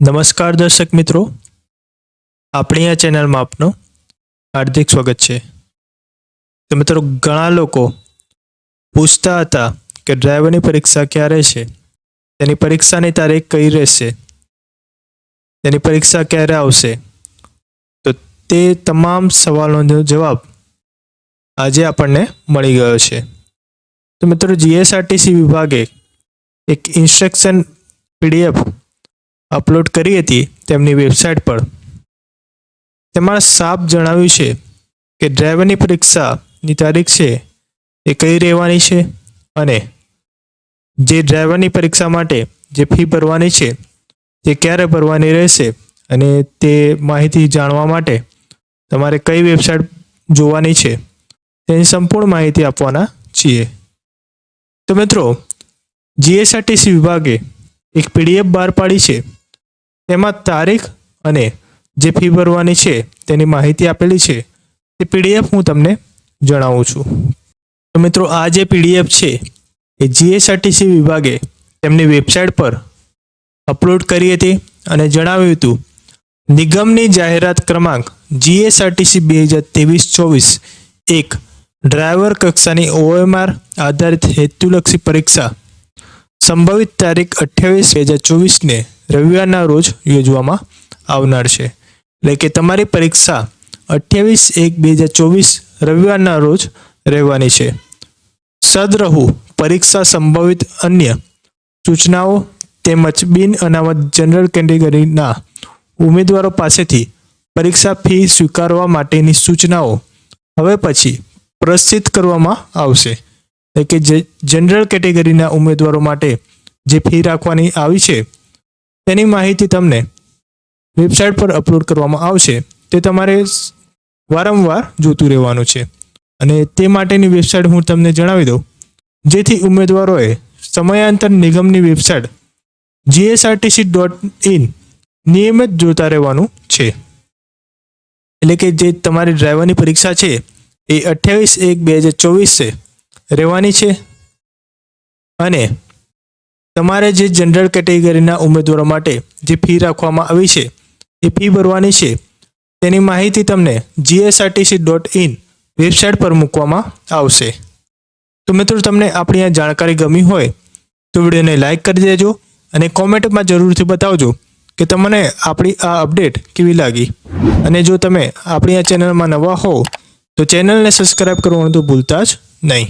નમસ્કાર દર્શક મિત્રો, આપણી આ ચેનલમાં આપનું હાર્દિક સ્વાગત છે। તો મિત્રો, ઘણા લોકો પૂછતા હતા કે ડ્રાઈવરની પરીક્ષા ક્યારે છે, તેની પરીક્ષાની તારીખ કઈ રહેશે, તેની પરીક્ષા ક્યારે આવશે। તો તે તમામ સવાલોનો જવાબ આજે આપણને મળી ગયો છે। તો મિત્રો, જીએસઆરટીસી વિભાગે એક ઇન્સ્ટ્રક્શન પીડીએફ અપલોડ કરી હતી તેમની વેબસાઇટ પર। તેમાં સાફ જણાવ્યું છે કે ડ્રાઈવરની પરીક્ષાની તારીખ છે એ કઈ રહેવાની છે અને જે ડ્રાઈવરની પરીક્ષા માટે જે ફી ભરવાની છે તે ક્યારે ભરવાની રહેશે અને તે માહિતી જાણવા માટે તમારે કઈ વેબસાઇટ જોવાની છે તેની સંપૂર્ણ માહિતી આપવાના છીએ। તો મિત્રો, જીએસઆરટીસી વિભાગે એક પીડીએફ બહાર પાડી છે। તેમાં તારીખ અને જે ફી ભરવાની છે તેની માહિતી આપેલી છે। તે પીડીએફ હું તમને જણાવું છું। તો મિત્રો, આ જે પીડીએફ છે એ જીએસઆરટીસી વિભાગે તેમની વેબસાઇટ પર અપલોડ કરી હતી અને જણાવ્યું હતું નિગમની જાહેરાત ક્રમાંક જીએસઆરટીસી 2023-24 એક ડ્રાઈવર કક્ષાની OMR આધારિત હેતુલક્ષી પરીક્ષા સંભવિત તારીખ 28/2024 ને રવિવારના રોજ યોજવામાં આવનાર છે। એટલે કે તમારી પરીક્ષા 28/1/2024 રવિવારના રોજ રહેવાની છે। સદ્રહુ પરીક્ષા સંભવિત અન્ય સૂચનાઓ તેમજ બિન અનામત જનરલ કેટેગરીના ઉમેદવારો પાસેથી પરીક્ષા ફી સ્વીકારવા માટેની સૂચનાઓ હવે પછી પ્રસિદ્ધ કરવામાં આવશે। એટલે કે જે જનરલ કેટેગરીના ઉમેદવારો માટે જે ફી રાખવાની આવી છે તેની માહિતી તમને વેબસાઇટ પર અપલોડ કરવામાં આવશે। તે તમારે વારંવાર જોતું રહેવાનું છે અને તે માટેની વેબસાઇટ હું તમને જણાવી દઉં, જેથી ઉમેદવારોએ સમયાંતર નિગમની વેબસાઇટ gsrtc.in નિયમિત જોતા રહેવાનું છે। એટલે કે જે તમારી ડ્રાઈવરની પરીક્ષા છે એ 28/1/2024 રહેવાની છે અને તમારે જે જનરલ કેટેગરીના ઉમેદવારો માટે જે ફી રાખવામાં આવી છે એ ફી ભરવાની છે તેની માહિતી તમને gsrtc.in વેબસાઇટ પર મૂકવામાં આવશે। તો મિત્રો, તમને આપણી આ જાણકારી ગમી હોય તો વિડીયોને લાઈક કરી દેજો અને કોમેન્ટમાં જરૂરથી બતાવજો કે તમને આપણી આ અપડેટ કેવી લાગી। અને જો તમે આપણી આ ચેનલમાં નવા હો તો ચેનલને સબસ્ક્રાઈબ કરવાનું તો ભૂલતા જ નહીં।